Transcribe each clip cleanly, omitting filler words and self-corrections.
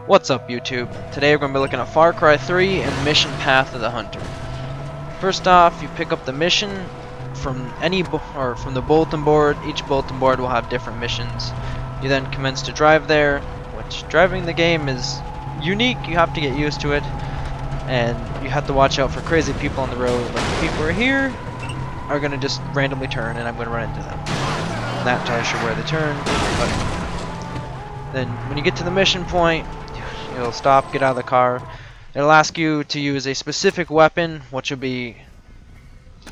What's up, YouTube? Today we're going to be looking at Far Cry 3 and Mission Path of the Hunter. First off, you pick up the mission from from the bulletin board. Each bulletin board will have different missions. You then commence to drive there, which driving the game is unique. You have to get used to it, and you have to watch out for crazy people on the road. Like the people who are here are going to just randomly turn, and I'm going to run into them. And that tells you where they turn. But then when you get to the mission point, it'll stop, get out of the car. It'll ask you to use a specific weapon, which will be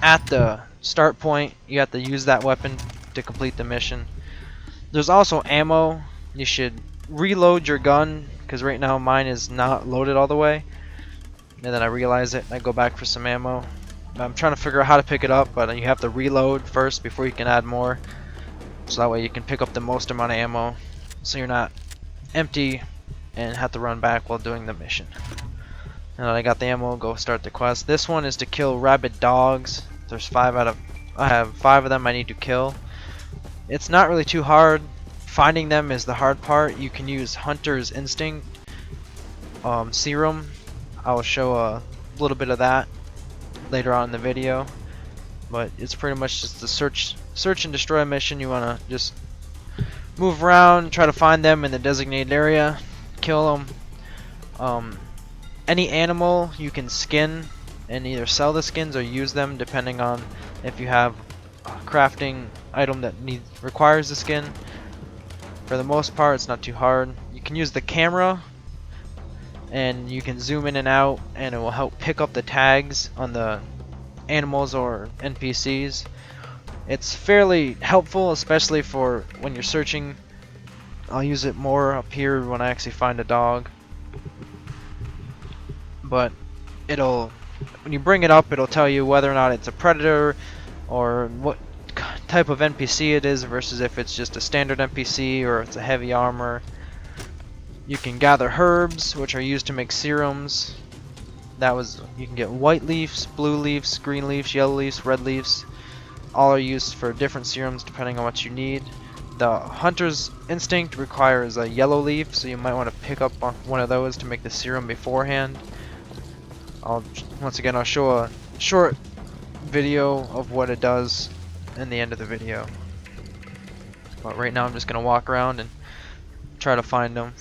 at the start point. You have to use that weapon to complete the mission. There's also ammo. You should reload your gun, because right now mine is not loaded all the way. And then I realize it, and I go back for some ammo. I'm trying to figure out how to pick it up, but you have to reload first before you can add more. So that way you can pick up the most amount of ammo, so you're not empty and have to run back while doing the mission. Now that I got the ammo, go start the quest. This one is to kill rabid dogs. I have 5 of them I need to kill. It's not really too hard. Finding them is the hard part. You can use Hunter's Instinct serum. I will show a little bit of that later on in the video. But it's pretty much just the search and destroy mission. You want to just move around, try to find them in the designated area, kill them. Any animal you can skin and either sell the skins or use them depending on if you have a crafting item that requires the skin. For the most part, it's not too hard. You can use the camera and you can zoom in and out, and it will help pick up the tags on the animals or NPCs. It's fairly helpful, especially for when you're searching. I'll use it more up here when I actually find a dog. But when you bring it up, it'll tell you whether or not it's a predator or what type of NPC it is versus if it's just a standard NPC or it's a heavy armor. You can gather herbs, which are used to make serums. You can get white leaves, blue leaves, green leaves, yellow leaves, red leaves. All are used for different serums depending on what you need. The Hunter's Instinct requires a yellow leaf, so you might want to pick up one of those to make the serum beforehand. Once again, I'll show a short video of what it does in the end of the video. But right now I'm just going to walk around and try to find them.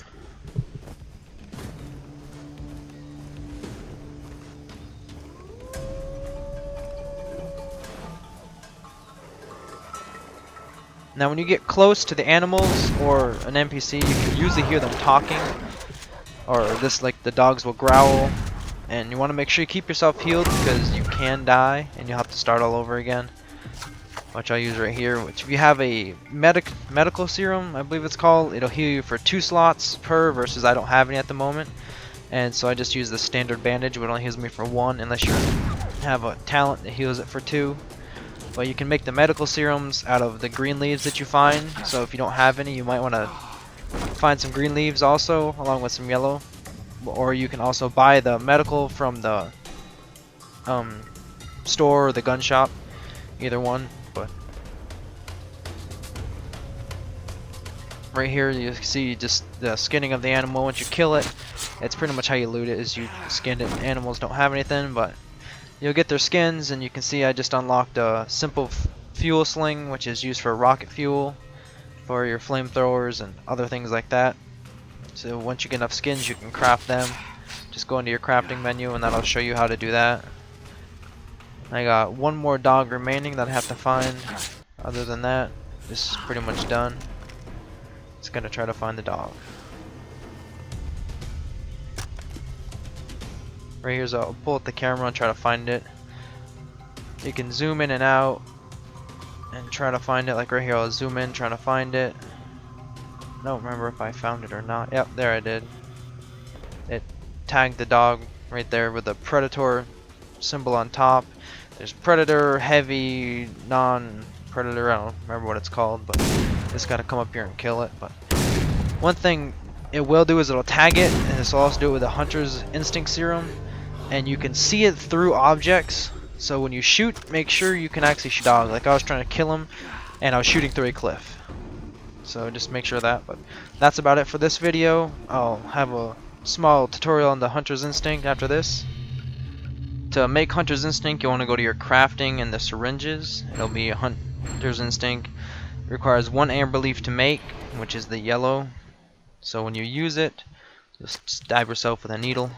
Now when you get close to the animals or an NPC, you can usually hear them talking, or like the dogs will growl, and you want to make sure you keep yourself healed because you can die and you'll have to start all over again, which I'll use right here. Which if you have a medical serum, I believe it's called, it'll heal you for 2 slots per, versus I don't have any at the moment, and so I just use the standard bandage, which only heals me for 1 unless you have a talent that heals it for 2. But you can make the medical serums out of the green leaves that you find. So if you don't have any, you might want to find some green leaves also, along with some yellow. Or you can also buy the medical from the store or the gun shop. Either one. But right here you see just the skinning of the animal. Once you kill it, it's pretty much how you loot it, is you skin it. Animals don't have anything, but you'll get their skins, and you can see I just unlocked a simple fuel sling, which is used for rocket fuel for your flamethrowers and other things like that. So once you get enough skins, you can craft them. Just go into your crafting menu, and that'll show you how to do that. I got 1 more dog remaining that I have to find. Other than that, this is pretty much done. Just gonna try to find the dog. Right here's I'll pull up the camera and try to find it. You can zoom in and out and try to find it. Like right here, I'll zoom in, trying to find it. I don't remember if I found it or not. Yep, there I did. It tagged the dog right there with the predator symbol on top. There's predator, heavy, non-predator. I don't remember what it's called, but just gotta come up here and kill it. But one thing it will do is it'll tag it, and this will also do it with a Hunter's Instinct serum. And you can see it through objects, so when you shoot, make sure you can actually shoot a dog. Like I was trying to kill him, and I was shooting through a cliff. So just make sure of that. But that's about it for this video. I'll have a small tutorial on the Hunter's Instinct after this. To make Hunter's Instinct, you want to go to your crafting and the syringes. It'll be a Hunter's Instinct. It requires 1 amber leaf to make, which is the yellow. So when you use it, just stab yourself with a needle,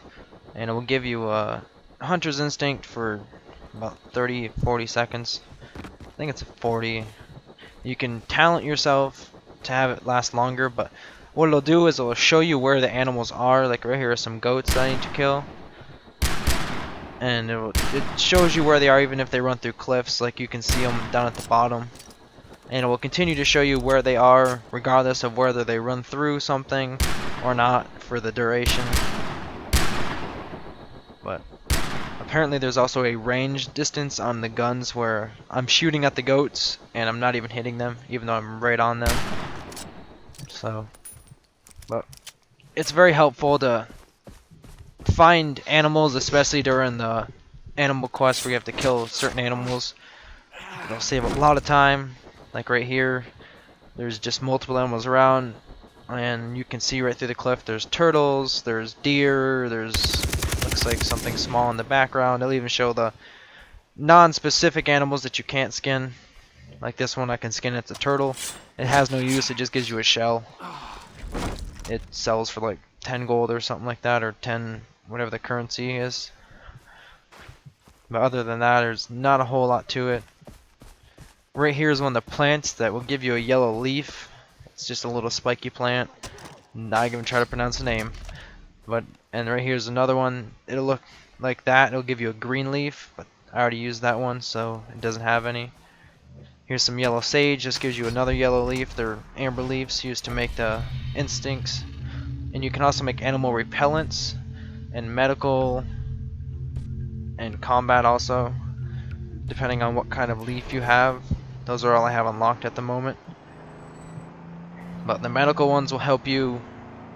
and it will give you a Hunter's Instinct for about 30-40 seconds. I think it's 40. You can talent yourself to have it last longer, but what it'll do is it'll show you where the animals are. Like right here are some goats that I need to kill, and it shows you where they are even if they run through cliffs. Like you can see them down at the bottom, and it will continue to show you where they are regardless of whether they run through something or not for the duration. But apparently there's also a range distance on the guns where I'm shooting at the goats and I'm not even hitting them even though I'm right on them. So, but it's very helpful to find animals, especially during the animal quest where you have to kill certain animals. It'll save a lot of time. Like right here, there's just multiple animals around, and you can see right through the cliff there's turtles, there's deer, there's looks like something small in the background. They'll even show the non-specific animals that you can't skin. Like this one I can skin, it's a turtle. It has no use, it just gives you a shell. It sells for like 10 gold or something like that, or 10 whatever the currency is. But other than that, there's not a whole lot to it. Right here is one of the plants that will give you a yellow leaf. It's just a little spiky plant. Not even try to pronounce the name. And right here's another one. It'll look like that. It'll give you a green leaf, but I already used that one, so it doesn't have any. Here's some yellow sage. This gives you another yellow leaf. They're amber leaves used to make the instincts. And you can also make animal repellents and medical and combat also, depending on what kind of leaf you have. Those are all I have unlocked at the moment. But the medical ones will help you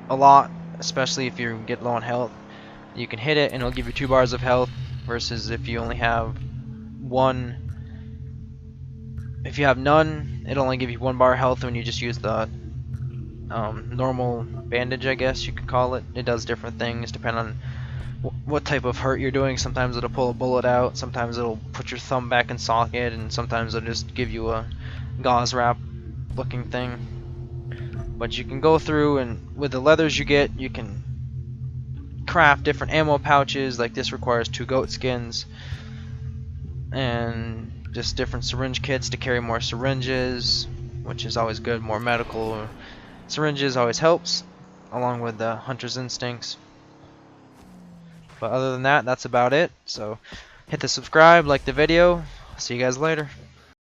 a lot, especially if you get low on health. You can hit it and it'll give you 2 bars of health, versus if you only have 1. If you have none, it'll only give you 1 bar of health when you just use the normal bandage, I guess you could call it. It does different things depending on what type of hurt you're doing. Sometimes it'll pull a bullet out, sometimes it'll put your thumb back in socket, and sometimes it'll just give you a gauze wrap looking thing. But you can go through, and with the leathers you get, you can craft different ammo pouches. Like this requires 2 goat skins, and just different syringe kits to carry more syringes, which is always good. More medical syringes always helps, along with the Hunter's Instincts. But other than that, that's about it. So hit the subscribe, like the video. See you guys later.